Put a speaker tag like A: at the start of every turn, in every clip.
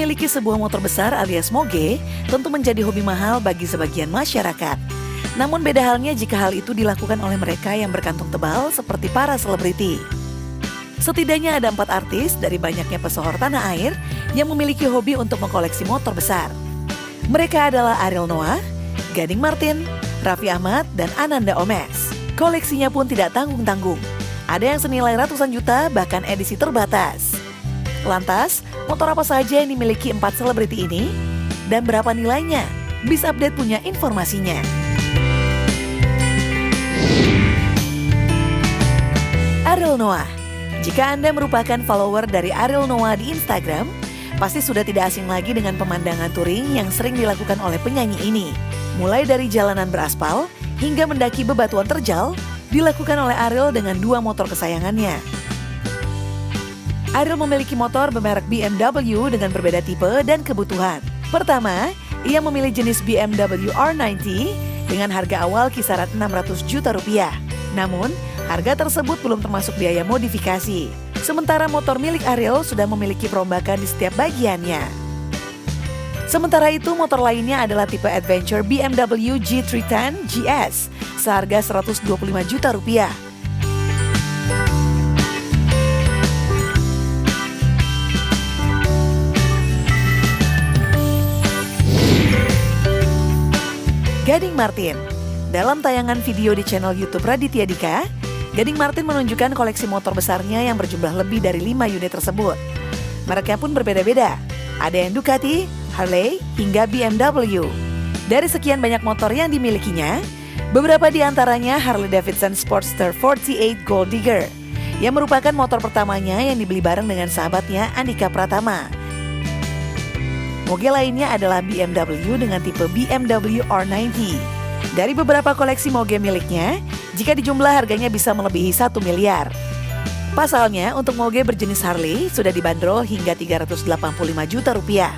A: Memiliki sebuah motor besar alias moge tentu menjadi hobi mahal bagi sebagian masyarakat. Namun beda halnya jika hal itu dilakukan oleh mereka yang berkantong tebal seperti para selebriti. Setidaknya ada 4 artis dari banyaknya pesohor tanah air yang memiliki hobi untuk mengkoleksi motor besar. Mereka adalah Ariel Noah, Gading Martin, Raffi Ahmad, dan Ananda Omesh. Koleksinya pun tidak tanggung-tanggung. Ada yang senilai ratusan juta, bahkan edisi terbatas. Lantas, motor apa saja yang dimiliki 4 selebriti ini? Dan berapa nilainya? Biz Update punya informasinya. Ariel Noah. Jika Anda merupakan follower dari Ariel Noah di Instagram, pasti sudah tidak asing lagi dengan pemandangan touring yang sering dilakukan oleh penyanyi ini. Mulai dari jalanan beraspal hingga mendaki bebatuan terjal, dilakukan oleh Ariel dengan 2 motor kesayangannya. Ariel memiliki motor bermerek BMW dengan berbeda tipe dan kebutuhan. Pertama, ia memilih jenis BMW R90 dengan harga awal kisaran 600 juta rupiah. Namun, harga tersebut belum termasuk biaya modifikasi. Sementara motor milik Ariel sudah memiliki perombakan di setiap bagiannya. Sementara itu, motor lainnya adalah tipe Adventure BMW G310 GS seharga 125 juta rupiah. Gading Martin. Dalam tayangan video di channel YouTube Raditya Dika, Gading Martin menunjukkan koleksi motor besarnya yang berjumlah lebih dari 5 unit tersebut. Mereknya pun berbeda-beda. Ada yang Ducati, Harley, hingga BMW. Dari sekian banyak motor yang dimilikinya, beberapa di antaranya Harley Davidson Sportster 48 Gold Digger, yang merupakan motor pertamanya yang dibeli bareng dengan sahabatnya Andika Pratama. Moge lainnya adalah BMW dengan tipe BMW R90. Dari beberapa koleksi moge miliknya, jika dijumlah harganya bisa melebihi 1 miliar. Pasalnya, untuk moge berjenis Harley sudah dibanderol hingga 385 juta rupiah.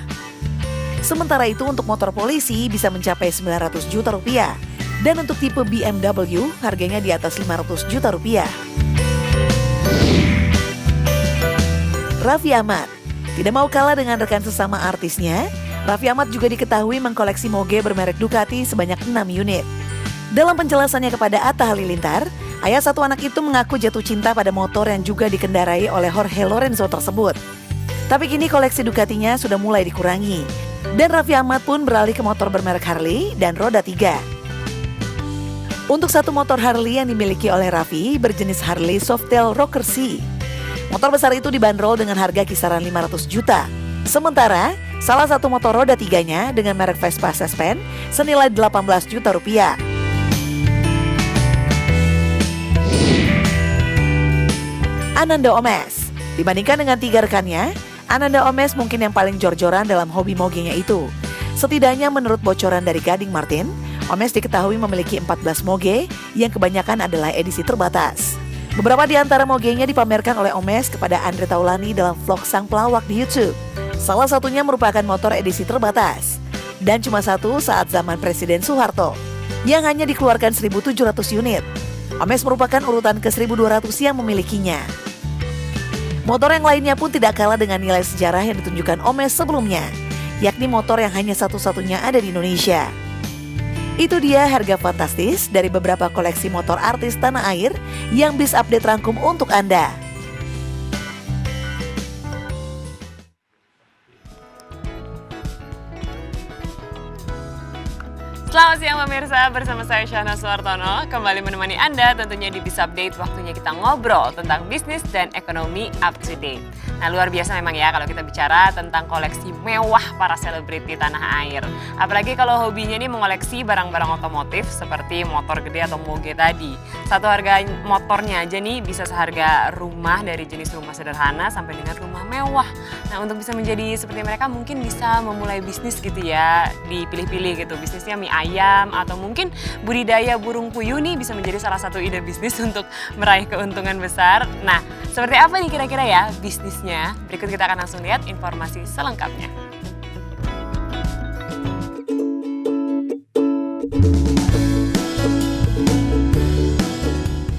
A: Sementara itu untuk motor polisi bisa mencapai 900 juta rupiah. Dan untuk tipe BMW harganya di atas 500 juta rupiah. Raffi Ahmad. Tidak mau kalah dengan rekan sesama artisnya, Raffi Ahmad juga diketahui mengkoleksi moge bermerek Ducati sebanyak 6 unit. Dalam penjelasannya kepada Atta Halilintar, ayah satu anak itu mengaku jatuh cinta pada motor yang juga dikendarai oleh Jorge Lorenzo tersebut. Tapi kini koleksi Ducatinya sudah mulai dikurangi. Dan Raffi Ahmad pun beralih ke motor bermerek Harley dan roda 3. Untuk satu motor Harley yang dimiliki oleh Raffi berjenis Harley Softail Rocker C. Motor besar itu dibanderol dengan harga kisaran 500 juta. Sementara, salah satu motor roda 3-nya dengan merek Vespa Suspend senilai 18 juta rupiah. Ananda Omesh. Dibandingkan dengan 3 rekannya, Ananda Omesh mungkin yang paling jor-joran dalam hobi mogenya itu. Setidaknya menurut bocoran dari Gading Martin, Omesh diketahui memiliki 14 moge yang kebanyakan adalah edisi terbatas. Beberapa di antara mogenya dipamerkan oleh Omesh kepada Andre Taulani dalam vlog sang pelawak di YouTube. Salah satunya merupakan motor edisi terbatas. Dan cuma satu saat zaman Presiden Soeharto, yang hanya dikeluarkan 1.700 unit. Omesh merupakan urutan ke 1.200 yang memilikinya. Motor yang lainnya pun tidak kalah dengan nilai sejarah yang ditunjukkan Omesh sebelumnya, yakni motor yang hanya satu-satunya ada di Indonesia. Itu dia harga fantastis dari beberapa koleksi motor artis tanah air yang Biz Update rangkum untuk Anda.
B: Selamat siang pemirsa, bersama saya Syahna Suartono kembali menemani Anda tentunya di Biz Update. Waktunya kita ngobrol tentang bisnis dan ekonomi up to date. Nah, luar biasa memang ya kalau kita bicara tentang koleksi mewah para selebriti tanah air. Apalagi kalau hobinya ini mengoleksi barang-barang otomotif seperti motor gede atau moge tadi. Satu harga motornya aja nih bisa seharga rumah, dari jenis rumah sederhana sampai dengan rumah mewah. Nah, untuk bisa menjadi seperti mereka mungkin bisa memulai bisnis gitu ya, dipilih-pilih gitu. Bisnisnya mie ayam atau mungkin budidaya burung puyuh nih bisa menjadi salah satu ide bisnis untuk meraih keuntungan besar. Nah, seperti apa nih kira-kira ya bisnisnya? Berikut kita akan langsung lihat informasi selengkapnya.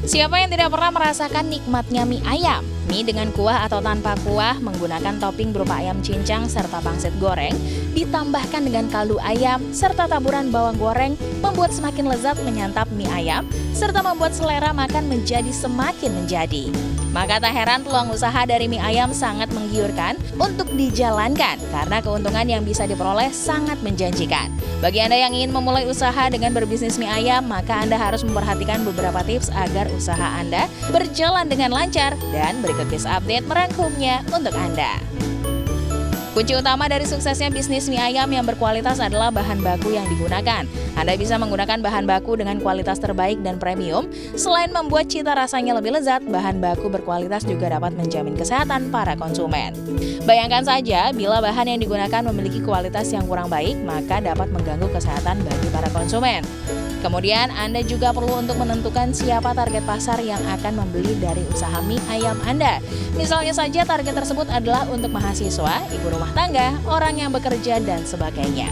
C: Siapa yang tidak pernah merasakan nikmatnya mie ayam? Mie dengan kuah atau tanpa kuah menggunakan topping berupa ayam cincang serta pangsit goreng, ditambahkan dengan kaldu ayam serta taburan bawang goreng, membuat semakin lezat menyantap mie ayam, serta membuat selera makan menjadi semakin menjadi. Maka tak heran peluang usaha dari mie ayam sangat menggiurkan untuk dijalankan karena keuntungan yang bisa diperoleh sangat menjanjikan. Bagi Anda yang ingin memulai usaha dengan berbisnis mie ayam, maka Anda harus memperhatikan beberapa tips agar usaha Anda berjalan dengan lancar, dan berikut Biz Update merangkumnya untuk Anda. Kunci utama dari suksesnya bisnis mie ayam yang berkualitas adalah bahan baku yang digunakan. Anda bisa menggunakan bahan baku dengan kualitas terbaik dan premium. Selain membuat cita rasanya lebih lezat, bahan baku berkualitas juga dapat menjamin kesehatan para konsumen. Bayangkan saja, bila bahan yang digunakan memiliki kualitas yang kurang baik, maka dapat mengganggu kesehatan bagi para konsumen. Kemudian, Anda juga perlu untuk menentukan siapa target pasar yang akan membeli dari usaha mie ayam Anda. Misalnya saja target tersebut adalah untuk mahasiswa, ibu rumah tangga, orang yang bekerja, dan sebagainya.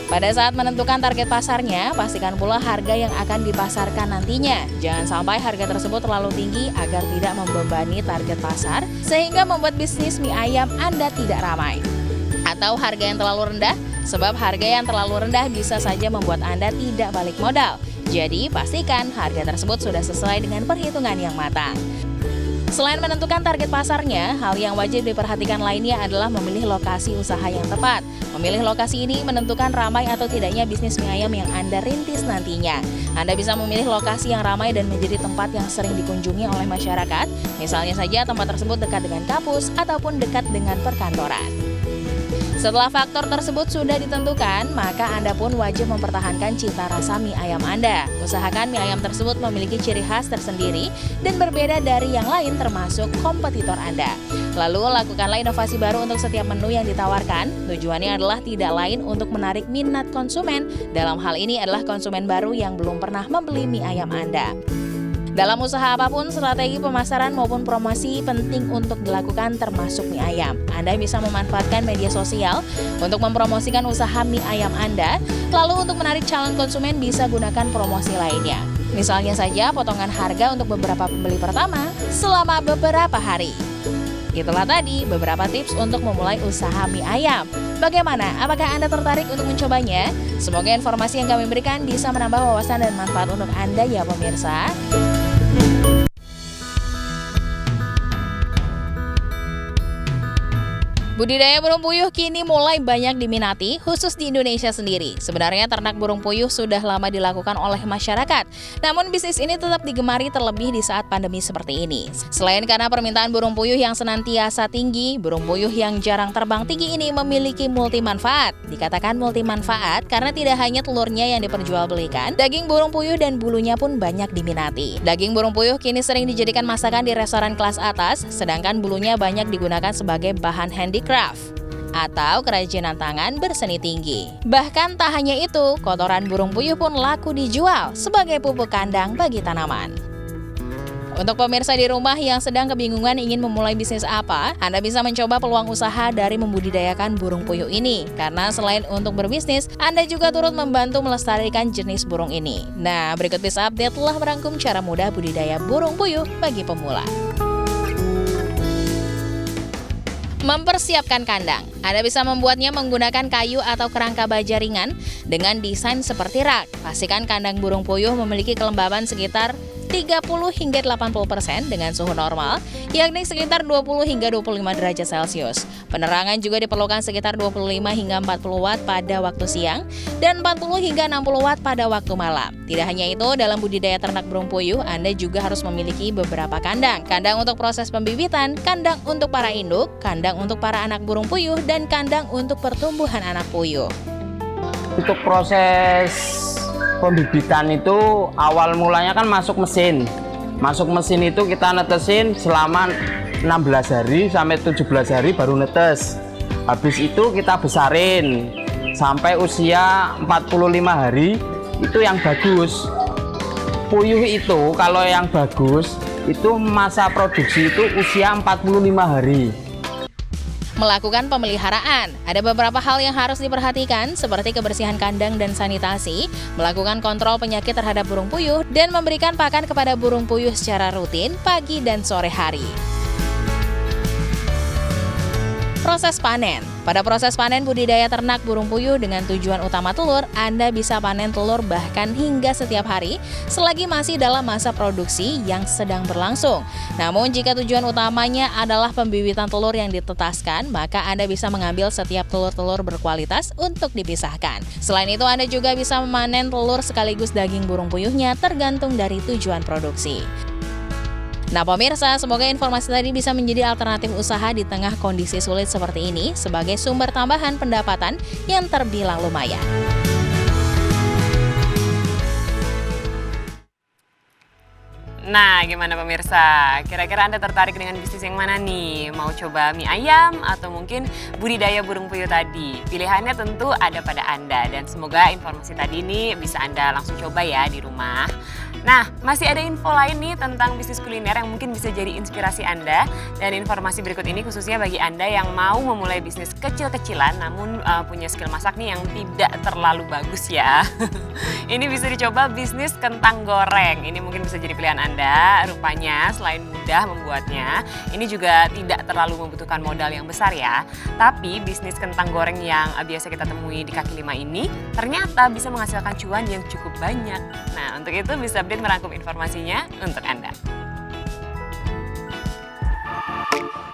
C: Pada saat menentukan target pasarnya, pastikan pula harga yang akan dipasarkan nantinya. Jangan sampai harga tersebut terlalu tinggi agar tidak membebani target pasar, sehingga membuat bisnis mie ayam Anda tidak ramai. Atau harga yang terlalu rendah, sebab harga yang terlalu rendah bisa saja membuat Anda tidak balik modal. Jadi, pastikan harga tersebut sudah sesuai dengan perhitungan yang matang. Selain menentukan target pasarnya, hal yang wajib diperhatikan lainnya adalah memilih lokasi usaha yang tepat. Memilih lokasi ini menentukan ramai atau tidaknya bisnis mie ayam yang Anda rintis nantinya. Anda bisa memilih lokasi yang ramai dan menjadi tempat yang sering dikunjungi oleh masyarakat. Misalnya saja tempat tersebut dekat dengan kampus ataupun dekat dengan perkantoran. Setelah faktor tersebut sudah ditentukan, maka Anda pun wajib mempertahankan cita rasa mie ayam Anda. Usahakan mie ayam tersebut memiliki ciri khas tersendiri dan berbeda dari yang lain termasuk kompetitor Anda. Lalu lakukanlah inovasi baru untuk setiap menu yang ditawarkan. Tujuannya adalah tidak lain untuk menarik minat konsumen. Dalam hal ini adalah konsumen baru yang belum pernah membeli mie ayam Anda. Dalam usaha apapun, strategi pemasaran maupun promosi penting untuk dilakukan termasuk mie ayam. Anda bisa memanfaatkan media sosial untuk mempromosikan usaha mie ayam Anda, lalu untuk menarik calon konsumen bisa gunakan promosi lainnya. Misalnya saja potongan harga untuk beberapa pembeli pertama selama beberapa hari. Itulah tadi beberapa tips untuk memulai usaha mie ayam. Bagaimana? Apakah Anda tertarik untuk mencobanya? Semoga informasi yang kami berikan bisa menambah wawasan dan manfaat untuk Anda ya pemirsa. Budidaya burung puyuh kini mulai banyak diminati, khusus di Indonesia sendiri. Sebenarnya ternak burung puyuh sudah lama dilakukan oleh masyarakat, namun bisnis ini tetap digemari terlebih di saat pandemi seperti ini. Selain karena permintaan burung puyuh yang senantiasa tinggi, burung puyuh yang jarang terbang tinggi ini memiliki multi manfaat. Dikatakan multi manfaat karena tidak hanya telurnya yang diperjualbelikan, daging burung puyuh dan bulunya pun banyak diminati. Daging burung puyuh kini sering dijadikan masakan di restoran kelas atas, sedangkan bulunya banyak digunakan sebagai bahan handicraft atau kerajinan tangan berseni tinggi. Bahkan tak hanya itu, kotoran burung puyuh pun laku dijual sebagai pupuk kandang bagi tanaman. Untuk pemirsa di rumah yang sedang kebingungan ingin memulai bisnis apa, Anda bisa mencoba peluang usaha dari membudidayakan burung puyuh ini. Karena selain untuk berbisnis, Anda juga turut membantu melestarikan jenis burung ini. Nah, berikut Biz Update telah merangkum cara mudah budidaya burung puyuh bagi pemula. Mempersiapkan kandang. Anda bisa membuatnya menggunakan kayu atau kerangka baja ringan dengan desain seperti rak. Pastikan kandang burung puyuh memiliki kelembaban sekitar 30 hingga 80% dengan suhu normal, yakni sekitar 20 hingga 25 derajat Celcius. Penerangan juga diperlukan sekitar 25 hingga 40 watt pada waktu siang dan 40 hingga 60 watt pada waktu malam. Tidak hanya itu, dalam budidaya ternak burung puyuh, Anda juga harus memiliki beberapa kandang. Kandang untuk proses pembibitan, kandang untuk para induk, kandang untuk para anak burung puyuh, dan kandang untuk pertumbuhan anak puyuh.
D: Untuk proses pembibitan itu awal mulanya kan masuk mesin. Masuk mesin itu kita netesin selama 16 hari sampai 17 hari baru netes. Habis itu kita besarin sampai usia 45 hari, itu yang bagus. Puyuh itu kalau yang bagus itu masa produksi itu usia 45 hari.
C: Melakukan pemeliharaan. Ada beberapa hal yang harus diperhatikan seperti kebersihan kandang dan sanitasi, melakukan kontrol penyakit terhadap burung puyuh, dan memberikan pakan kepada burung puyuh secara rutin pagi dan sore hari. Proses panen. Pada proses panen budidaya ternak burung puyuh dengan tujuan utama telur, Anda bisa panen telur bahkan hingga setiap hari selagi masih dalam masa produksi yang sedang berlangsung. Namun jika tujuan utamanya adalah pembibitan telur yang ditetaskan, maka Anda bisa mengambil setiap telur-telur berkualitas untuk dipisahkan. Selain itu, Anda juga bisa memanen telur sekaligus daging burung puyuhnya tergantung dari tujuan produksi. Nah pemirsa, semoga informasi tadi bisa menjadi alternatif usaha di tengah kondisi sulit seperti ini sebagai sumber tambahan pendapatan yang terbilang lumayan.
B: Nah, gimana pemirsa? Kira-kira Anda tertarik dengan bisnis yang mana nih? Mau coba mie ayam atau mungkin budidaya burung puyuh tadi? Pilihannya tentu ada pada Anda dan semoga informasi tadi ini bisa Anda langsung coba ya di rumah. Nah, masih ada info lain nih tentang bisnis kuliner yang mungkin bisa jadi inspirasi Anda. Dan informasi berikut ini khususnya bagi Anda yang mau memulai bisnis kecil-kecilan namun punya skill masak nih yang tidak terlalu bagus ya. Ini bisa dicoba bisnis kentang goreng. Ini mungkin bisa jadi pilihan Anda. Rupanya selain mudah membuatnya, ini juga tidak terlalu membutuhkan modal yang besar ya. Tapi bisnis kentang goreng yang biasa kita temui di kaki lima ini ternyata bisa menghasilkan cuan yang cukup banyak. Nah, untuk itu bisa update merangkum informasinya untuk Anda.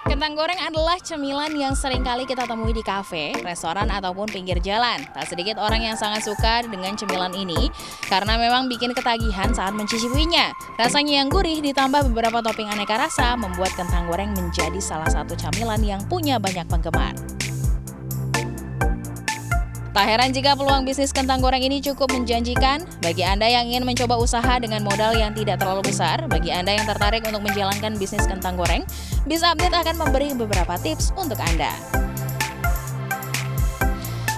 C: Kentang goreng adalah cemilan yang seringkali kita temui di kafe, restoran, ataupun pinggir jalan. Tak sedikit orang yang sangat suka dengan cemilan ini karena memang bikin ketagihan saat mencicipinya. Rasanya yang gurih ditambah beberapa topping aneka rasa membuat kentang goreng menjadi salah satu camilan yang punya banyak penggemar. Tak heran jika peluang bisnis kentang goreng ini cukup menjanjikan. Bagi Anda yang ingin mencoba usaha dengan modal yang tidak terlalu besar, bagi Anda yang tertarik untuk menjalankan bisnis kentang goreng, Bisa Update akan memberi beberapa tips untuk Anda.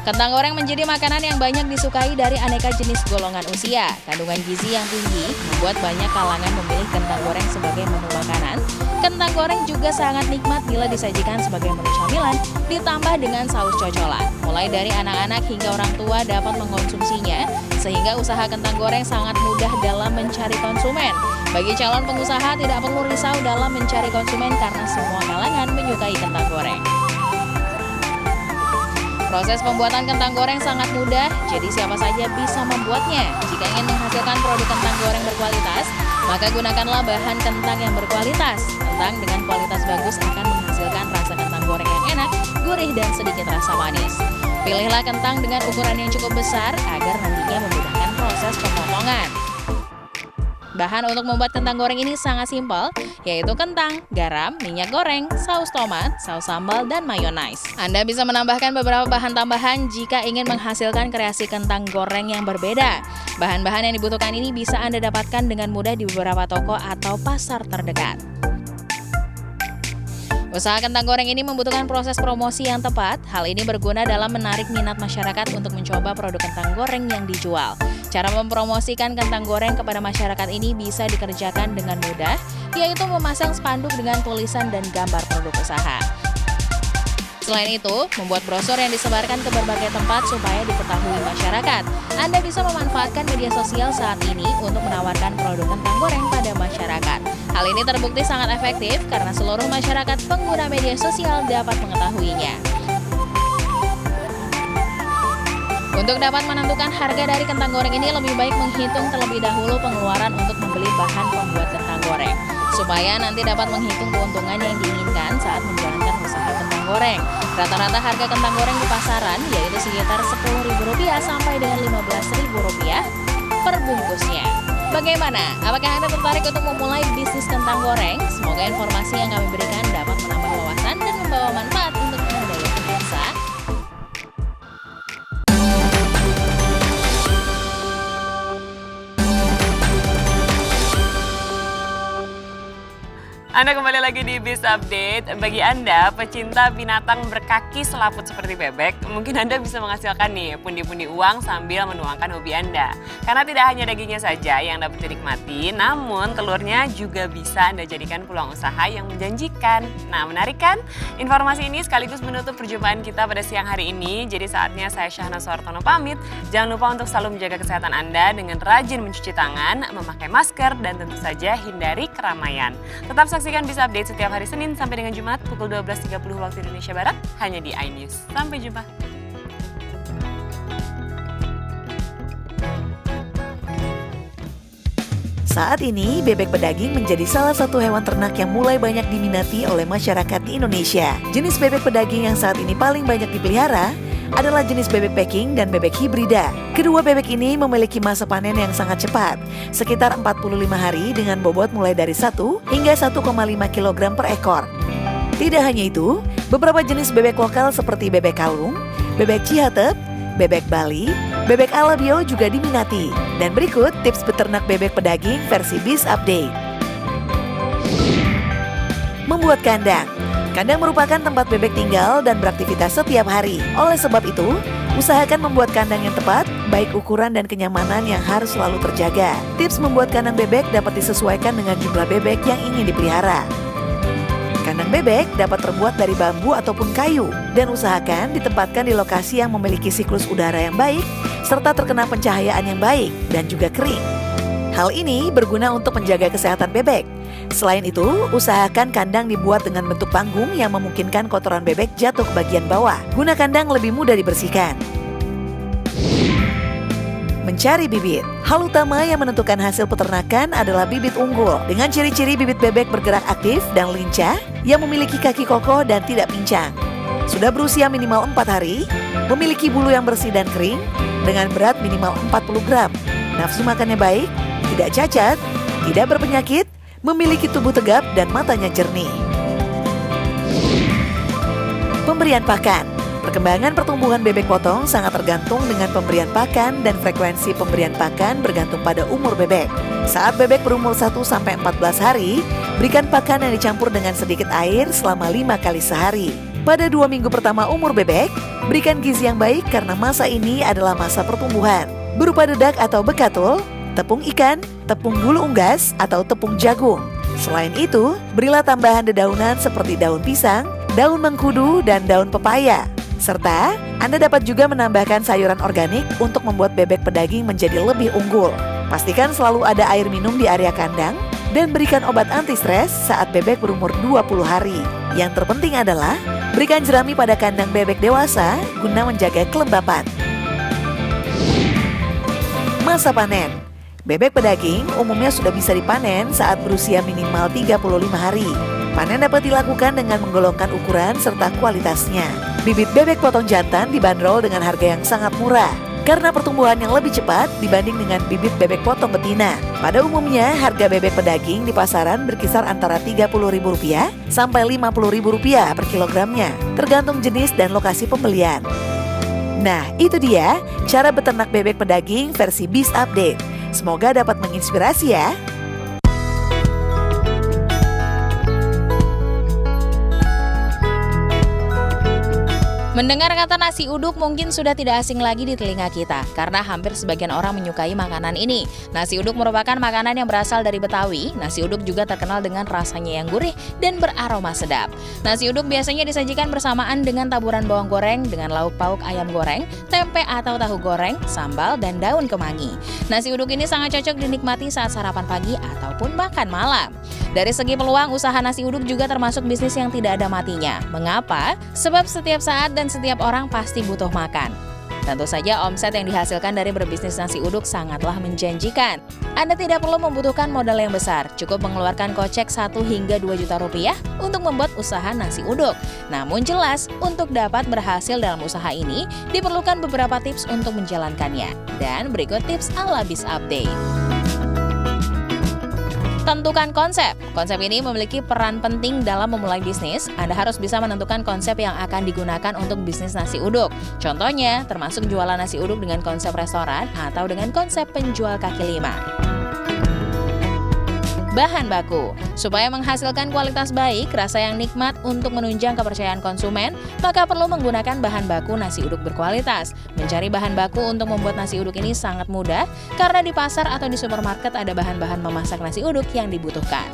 C: Kentang goreng menjadi makanan yang banyak disukai dari aneka jenis golongan usia. Kandungan gizi yang tinggi membuat banyak kalangan memilih kentang goreng sebagai menu makanan. Kentang goreng juga sangat nikmat bila disajikan sebagai menu camilan, ditambah dengan saus cocolan. Mulai dari anak-anak hingga orang tua dapat mengkonsumsinya, sehingga usaha kentang goreng sangat mudah dalam mencari konsumen. Bagi calon pengusaha tidak perlu risau dalam mencari konsumen karena semua kalangan menyukai kentang goreng. Proses pembuatan kentang goreng sangat mudah, jadi siapa saja bisa membuatnya. Jika ingin menghasilkan produk kentang goreng berkualitas, maka gunakanlah bahan kentang yang berkualitas. Kentang dengan kualitas bagus akan menghasilkan rasa kentang goreng yang enak, gurih, dan sedikit rasa manis. Pilihlah kentang dengan ukuran yang cukup besar agar nantinya memudahkan proses pemotongan. Bahan untuk membuat kentang goreng ini sangat simpel, yaitu kentang, garam, minyak goreng, saus tomat, saus sambal, dan mayonaise. Anda bisa menambahkan beberapa bahan tambahan jika ingin menghasilkan kreasi kentang goreng yang berbeda. Bahan-bahan yang dibutuhkan ini bisa Anda dapatkan dengan mudah di beberapa toko atau pasar terdekat. Usaha kentang goreng ini membutuhkan proses promosi yang tepat. Hal ini berguna dalam menarik minat masyarakat untuk mencoba produk kentang goreng yang dijual. Cara mempromosikan kentang goreng kepada masyarakat ini bisa dikerjakan dengan mudah, yaitu memasang spanduk dengan tulisan dan gambar produk usaha. Selain itu, membuat brosur yang disebarkan ke berbagai tempat supaya diketahui masyarakat. Anda bisa memanfaatkan media sosial saat ini untuk menawarkan produk kentang goreng pada masyarakat. Hal ini terbukti sangat efektif karena seluruh masyarakat pengguna media sosial dapat mengetahuinya. Untuk dapat menentukan harga dari kentang goreng ini, lebih baik menghitung terlebih dahulu pengeluaran untuk membeli bahan pembuat kentang goreng, supaya nanti dapat menghitung keuntungan yang diinginkan saat menjalankan usaha kentang goreng. Rata-rata harga kentang goreng di pasaran yaitu sekitar Rp10.000 sampai dengan Rp15.000 per bungkusnya. Bagaimana? Apakah Anda tertarik untuk memulai bisnis kentang goreng? Semoga informasi yang kami berikan dapat menambah wawasan dan membawa manfaat untuk Anda ya pemirsa.
B: Anda kembali lagi di Biz Update. Bagi Anda pecinta binatang berkaki selaput seperti bebek, mungkin Anda bisa menghasilkan nih pundi-pundi uang sambil menuangkan hobi Anda. Karena tidak hanya dagingnya saja yang dapat dinikmati, namun telurnya juga bisa Anda jadikan peluang usaha yang menjanjikan. Nah, menarik kan? Informasi ini sekaligus menutup perjumpaan kita pada siang hari ini. Jadi saatnya saya Syahna Suartono pamit. Jangan lupa untuk selalu menjaga kesehatan Anda dengan rajin mencuci tangan, memakai masker, dan tentu saja hindari keramaian. Tetap saksikan Saksikan Bisa Update setiap hari Senin sampai dengan Jumat pukul 12.30 waktu Indonesia Barat hanya di iNews. Sampai jumpa.
A: Saat ini, bebek pedaging menjadi salah satu hewan ternak yang mulai banyak diminati oleh masyarakat di Indonesia. Jenis bebek pedaging yang saat ini paling banyak dipelihara adalah jenis bebek packing dan bebek hibrida. Kedua bebek ini memiliki masa panen yang sangat cepat, sekitar 45 hari dengan bobot mulai dari 1 hingga 1,5 kg per ekor. Tidak hanya itu, beberapa jenis bebek lokal seperti bebek kalung, bebek cihatep, bebek Bali, bebek alabio juga diminati. Dan berikut tips beternak bebek pedaging versi Biz Update. Membuat kandang. Kandang merupakan tempat bebek tinggal dan beraktivitas setiap hari. Oleh sebab itu, usahakan membuat kandang yang tepat, baik ukuran dan kenyamanan yang harus selalu terjaga. Tips membuat kandang bebek dapat disesuaikan dengan jumlah bebek yang ingin dipelihara. Kandang bebek dapat terbuat dari bambu ataupun kayu dan usahakan ditempatkan di lokasi yang memiliki siklus udara yang baik serta terkena pencahayaan yang baik dan juga kering. Hal ini berguna untuk menjaga kesehatan bebek. Selain itu, usahakan kandang dibuat dengan bentuk panggung yang memungkinkan kotoran bebek jatuh ke bagian bawah. Guna kandang lebih mudah dibersihkan. Mencari bibit. Hal utama yang menentukan hasil peternakan adalah bibit unggul. Dengan ciri-ciri bibit bebek bergerak aktif dan lincah, yang memiliki kaki kokoh dan tidak pincang. Sudah berusia minimal 4 hari, memiliki bulu yang bersih dan kering, dengan berat minimal 40 gram. Nafsu makannya baik, tidak cacat, tidak berpenyakit, memiliki tubuh tegap dan matanya jernih. Pemberian pakan. Perkembangan pertumbuhan bebek potong sangat tergantung dengan pemberian pakan dan frekuensi pemberian pakan bergantung pada umur bebek. Saat bebek berumur 1-14 hari, berikan pakan yang dicampur dengan sedikit air selama 5 kali sehari. Pada 2 minggu pertama umur bebek, berikan gizi yang baik karena masa ini adalah masa pertumbuhan. Berupa dedak atau bekatul, tepung ikan, tepung bulu unggas, atau tepung jagung. Selain itu, berilah tambahan dedaunan seperti daun pisang, daun mengkudu, dan daun pepaya. Serta, Anda dapat juga menambahkan sayuran organik untuk membuat bebek pedaging menjadi lebih unggul. Pastikan selalu ada air minum di area kandang dan berikan obat anti-stres saat bebek berumur 20 hari. Yang terpenting adalah berikan jerami pada kandang bebek dewasa guna menjaga kelembapan. Masa panen. Bebek pedaging umumnya sudah bisa dipanen saat berusia minimal 35 hari. Panen dapat dilakukan dengan menggolongkan ukuran serta kualitasnya. Bibit bebek potong jantan dibanderol dengan harga yang sangat murah karena pertumbuhan yang lebih cepat dibanding dengan bibit bebek potong betina. Pada umumnya, harga bebek pedaging di pasaran berkisar antara Rp30.000 sampai Rp50.000 per kilogramnya, tergantung jenis dan lokasi pembelian. Nah, itu dia cara beternak bebek pedaging versi Biz Update. Semoga dapat menginspirasi ya.
C: Mendengar kata nasi uduk mungkin sudah tidak asing lagi di telinga kita karena hampir sebagian orang menyukai makanan ini. Nasi uduk merupakan makanan yang berasal dari Betawi. Nasi uduk juga terkenal dengan rasanya yang gurih dan beraroma sedap. Nasi uduk biasanya disajikan bersamaan dengan taburan bawang goreng dengan lauk pauk ayam goreng, tempe atau tahu goreng, sambal, dan daun kemangi. Nasi uduk ini sangat cocok dinikmati saat sarapan pagi ataupun makan malam. Dari segi peluang, usaha nasi uduk juga termasuk bisnis yang tidak ada matinya. Mengapa? Sebab setiap saat dan setiap orang pasti butuh makan. Tentu saja omset yang dihasilkan dari berbisnis nasi uduk sangatlah menjanjikan. Anda tidak perlu membutuhkan modal yang besar, cukup mengeluarkan kocek 1 hingga 2 juta rupiah untuk membuat usaha nasi uduk. Namun jelas, untuk dapat berhasil dalam usaha ini, diperlukan beberapa tips untuk menjalankannya. Dan berikut tips ala Biz Update. Tentukan konsep. Konsep ini memiliki peran penting dalam memulai bisnis. Anda harus bisa menentukan konsep yang akan digunakan untuk bisnis nasi uduk. Contohnya, termasuk jualan nasi uduk dengan konsep restoran atau dengan konsep penjual kaki lima. Bahan baku. Supaya menghasilkan kualitas baik, rasa yang nikmat untuk menunjang kepercayaan konsumen, maka perlu menggunakan bahan baku nasi uduk berkualitas. Mencari bahan baku untuk membuat nasi uduk ini sangat mudah, karena di pasar atau di supermarket ada bahan-bahan memasak nasi uduk yang dibutuhkan.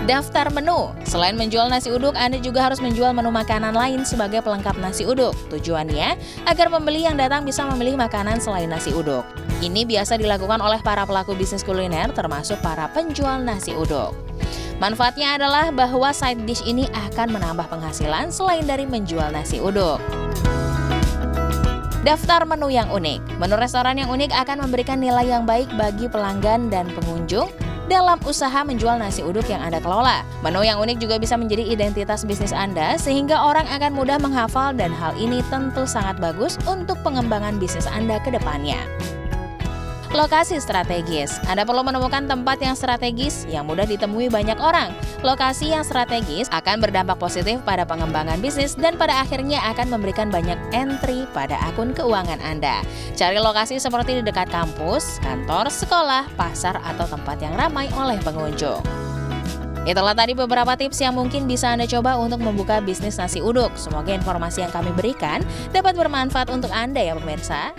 C: Daftar menu. Selain menjual nasi uduk, Anda juga harus menjual menu makanan lain sebagai pelengkap nasi uduk. Tujuannya agar pembeli yang datang bisa memilih makanan selain nasi uduk. Ini biasa dilakukan oleh para pelaku bisnis kuliner termasuk para penjual nasi uduk. Manfaatnya adalah bahwa side dish ini akan menambah penghasilan selain dari menjual nasi uduk. Daftar menu yang unik. Menu restoran yang unik akan memberikan nilai yang baik bagi pelanggan dan pengunjung dalam usaha menjual nasi uduk yang Anda kelola. Menu yang unik juga bisa menjadi identitas bisnis Anda sehingga orang akan mudah menghafal dan hal ini tentu sangat bagus untuk pengembangan bisnis Anda ke depannya. Lokasi strategis. Anda perlu menemukan tempat yang strategis yang mudah ditemui banyak orang. Lokasi yang strategis akan berdampak positif pada pengembangan bisnis dan pada akhirnya akan memberikan banyak entry pada akun keuangan Anda. Cari lokasi seperti di dekat kampus, kantor, sekolah, pasar, atau tempat yang ramai oleh pengunjung. Itulah tadi beberapa tips yang mungkin bisa Anda coba untuk membuka bisnis nasi uduk. Semoga informasi yang kami berikan dapat bermanfaat untuk Anda ya pemirsa.